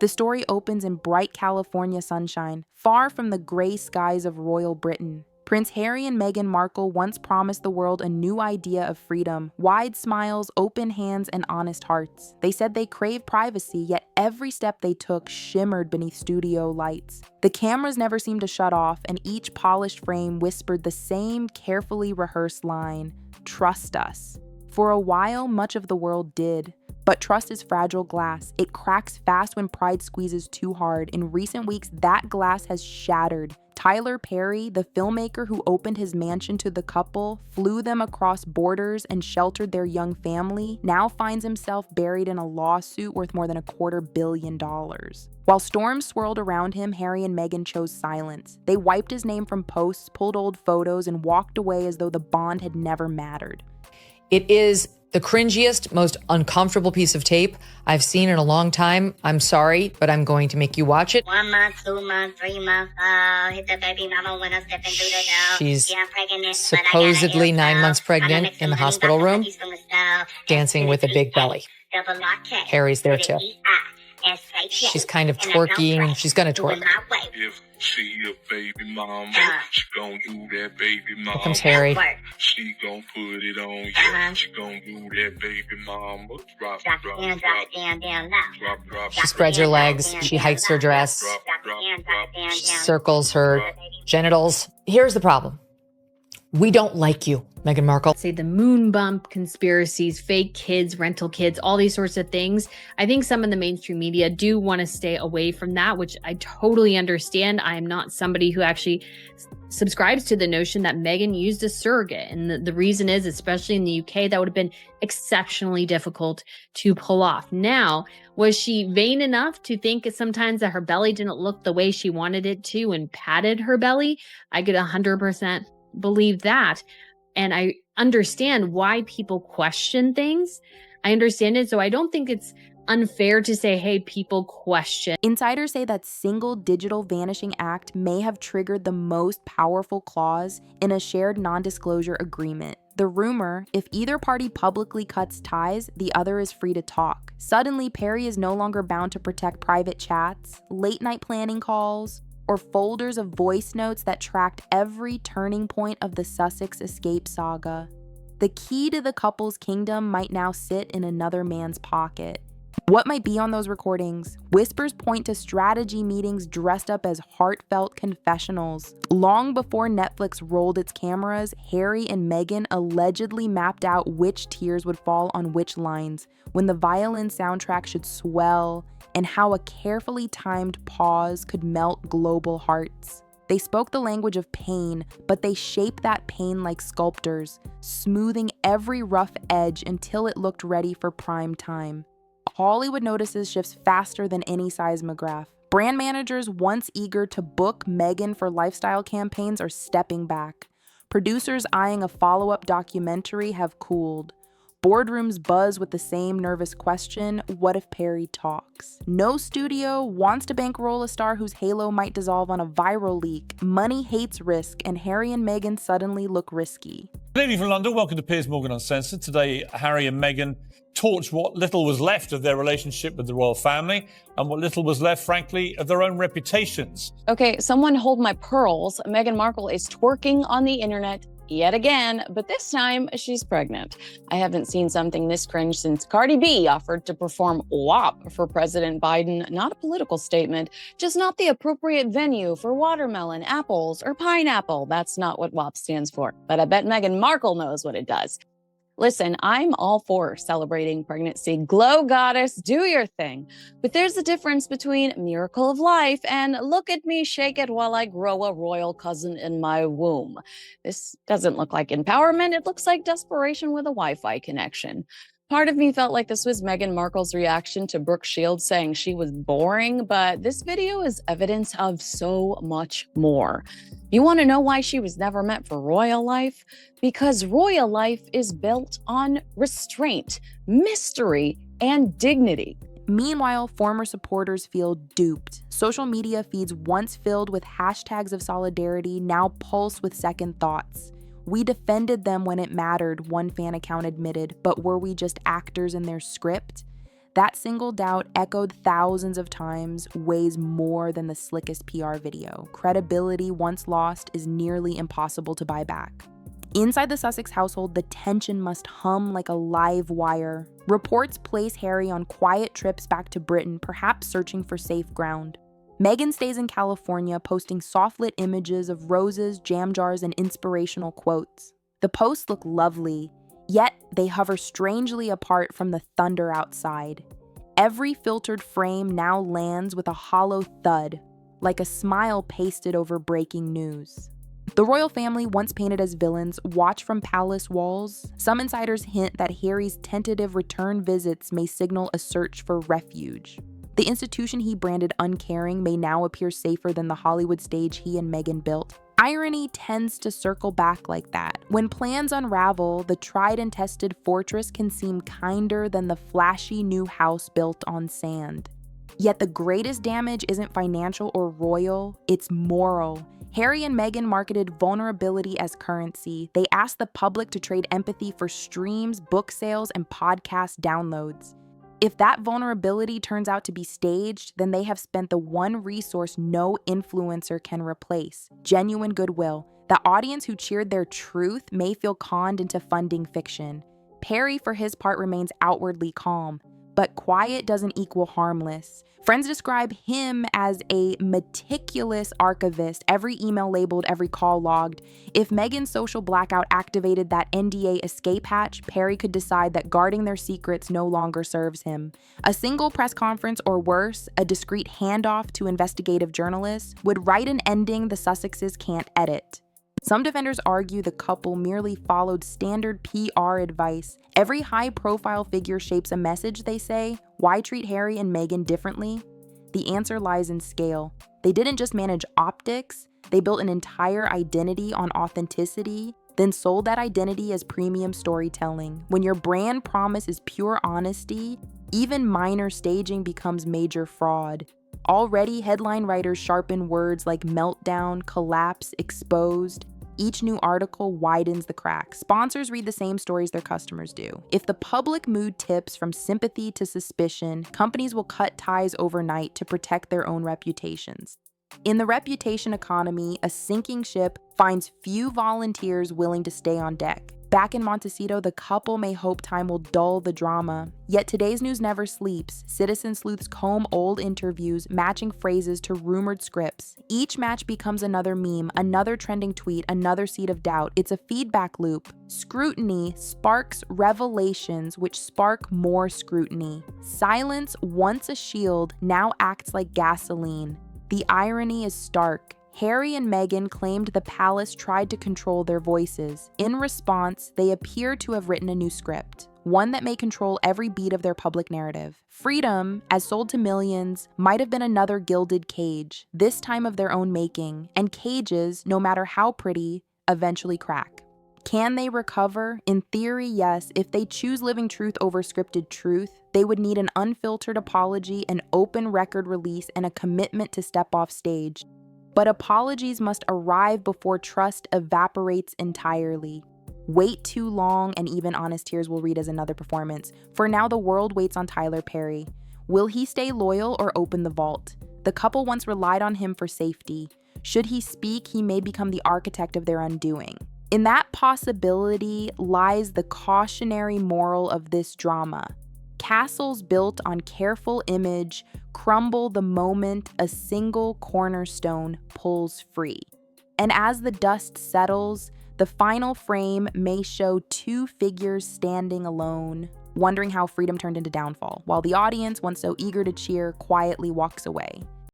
The story opens in bright California sunshine, far from the gray skies of royal Britain. Prince Harry and Meghan Markle once promised the world a new idea of freedom: wide smiles, open hands, and honest hearts. They said they craved privacy, yet every step they took shimmered beneath studio lights. The cameras never seemed to shut off, and each polished frame whispered the same carefully rehearsed line: "Trust us." For a while, much of the world did. But trust is fragile glass. It cracks fast when pride squeezes too hard. In recent weeks, that glass has shattered. Tyler Perry, the filmmaker who opened his mansion to the couple, flew them across borders, and sheltered their young family, now finds himself buried in a lawsuit worth more than $250 million. While storms swirled around him, Harry and Meghan chose silence. They wiped his name from posts, pulled old photos, and walked away as though the bond had never mattered. It is the cringiest, most uncomfortable piece of tape I've seen in a long time. I'm sorry, but I'm going to make you watch it. 1 month, 2 months, 3 months, hit the baby mama when I'm stepping through the door. She's Yeah, I'm pregnant, supposedly 9 months pregnant in the hospital room, dancing with a big belly. Harry's there too. She's kind of twerking. She's gonna twerk. If she a baby mama, she gon' do that baby mama. Here comes Harry. She gon' put it on you. She gon' do that baby mama. Drop, drop, drop, drop, drop. She spreads her legs. She hikes her dress. She circles her genitals. Here's the problem. We don't like you, Meghan Markle. Say the moon bump conspiracies, fake kids, rental kids, all these sorts of things. I think some in the mainstream media do want to stay away from that, which I totally understand. I am not somebody who actually subscribes to the notion that Meghan used a surrogate. And the reason is, especially in the UK, that would have been exceptionally difficult to pull off. Now, was she vain enough to think sometimes that her belly didn't look the way she wanted it to and padded her belly? I could 100% believe that. And I understand why people question things. I understand it. So I don't think it's unfair to say, hey, people question. Insiders say that single digital vanishing act may have triggered the most powerful clause in a shared non-disclosure agreement. The rumor: if either party publicly cuts ties, the other is free to talk. Suddenly, Perry is no longer bound to protect private chats, late-night planning calls, or folders of voice notes that tracked every turning point of the Sussex escape saga. The key to the couple's kingdom might now sit in another man's pocket. What might be on those recordings? Whispers point to strategy meetings dressed up as heartfelt confessionals. Long before Netflix rolled its cameras, Harry and Meghan allegedly mapped out which tears would fall on which lines, when the violin soundtrack should swell, and how a carefully timed pause could melt global hearts. They spoke the language of pain, but they shaped that pain like sculptors, smoothing every rough edge until it looked ready for prime time. Hollywood notices shifts faster than any seismograph. Brand managers once eager to book Meghan for lifestyle campaigns are stepping back. Producers eyeing a follow-up documentary have cooled. Boardrooms buzz with the same nervous question: what if Perry talks? No studio wants to bankroll a star whose halo might dissolve on a viral leak. Money hates risk, and Harry and Meghan suddenly look risky. Good evening from London. Welcome to Piers Morgan Uncensored. Today, Harry and Meghan torched what little was left of their relationship with the royal family and what little was left, frankly, of their own reputations. Okay, someone hold my pearls. Meghan Markle is twerking on the internet yet again, but this time she's pregnant. I haven't seen something this cringe since Cardi B offered to perform WAP for President Biden. Not a political statement, just not the appropriate venue for watermelon, apples, or pineapple. That's not what WAP stands for, but I bet Meghan Markle knows what it does. Listen, I'm all for celebrating pregnancy. Glow goddess, do your thing. But there's a difference between miracle of life and look at me shake it while I grow a royal cousin in my womb. This doesn't look like empowerment. It looks like desperation with a Wi-Fi connection. Part of me felt like this was Meghan Markle's reaction to Brooke Shields saying she was boring, but this video is evidence of so much more. You want to know why she was never meant for royal life? Because royal life is built on restraint, mystery, and dignity. Meanwhile, former supporters feel duped. Social media feeds once filled with hashtags of solidarity now pulse with second thoughts. We defended them when it mattered, one fan account admitted, but were we just actors in their script? That single doubt, echoed thousands of times, weighs more than the slickest PR video. Credibility once lost is nearly impossible to buy back. Inside the Sussex household, the tension must hum like a live wire. Reports place Harry on quiet trips back to Britain, perhaps searching for safe ground. Meghan stays in California, posting soft-lit images of roses, jam jars, and inspirational quotes. The posts look lovely, yet they hover strangely apart from the thunder outside. Every filtered frame now lands with a hollow thud, like a smile pasted over breaking news. The royal family, once painted as villains, watch from palace walls. Some insiders hint that Harry's tentative return visits may signal a search for refuge. The institution he branded uncaring may now appear safer than the Hollywood stage he and Meghan built. Irony tends to circle back like that. When plans unravel, the tried and tested fortress can seem kinder than the flashy new house built on sand. Yet the greatest damage isn't financial or royal, it's moral. Harry and Meghan marketed vulnerability as currency. They asked the public to trade empathy for streams, book sales, and podcast downloads. If that vulnerability turns out to be staged, then they have spent the one resource no influencer can replace: genuine goodwill. The audience who cheered their truth may feel conned into funding fiction. Perry, for his part, remains outwardly calm, but quiet doesn't equal harmless. Friends describe him as a meticulous archivist, every email labeled, every call logged. If Meghan's social blackout activated that NDA escape hatch, Perry could decide that guarding their secrets no longer serves him. A single press conference, or worse, a discreet handoff to investigative journalists, would write an ending the Sussexes can't edit. Some defenders argue the couple merely followed standard PR advice. Every high-profile figure shapes a message, they say. Why treat Harry and Meghan differently? The answer lies in scale. They didn't just manage optics, they built an entire identity on authenticity, then sold that identity as premium storytelling. When your brand promise is pure honesty, even minor staging becomes major fraud. Already, headline writers sharpen words like meltdown, collapse, exposed. Each new article widens the cracks. Sponsors read the same stories their customers do. If the public mood tips from sympathy to suspicion, companies will cut ties overnight to protect their own reputations. In the reputation economy, a sinking ship finds few volunteers willing to stay on deck. Back in Montecito, the couple may hope time will dull the drama. Yet today's news never sleeps. Citizen sleuths comb old interviews, matching phrases to rumored scripts. Each match becomes another meme, another trending tweet, another seed of doubt. It's a feedback loop. Scrutiny sparks revelations, which spark more scrutiny. Silence, once a shield, now acts like gasoline. The irony is stark. Harry and Meghan claimed the palace tried to control their voices. In response, they appear to have written a new script, one that may control every beat of their public narrative. Freedom, as sold to millions, might have been another gilded cage, this time of their own making, and cages, no matter how pretty, eventually crack. Can they recover? In theory, yes. If they choose living truth over scripted truth, they would need an unfiltered apology, an open record release, and a commitment to step off stage. But apologies must arrive before trust evaporates entirely. Wait too long, and even honest tears will read as another performance. For now, the world waits on Tyler Perry. Will he stay loyal or open the vault? The couple once relied on him for safety. Should he speak, he may become the architect of their undoing. In that possibility lies the cautionary moral of this drama. Castles built on careful image crumble the moment a single cornerstone pulls free. And as the dust settles, the final frame may show two figures standing alone, wondering how freedom turned into downfall, while the audience, once so eager to cheer, quietly walks away.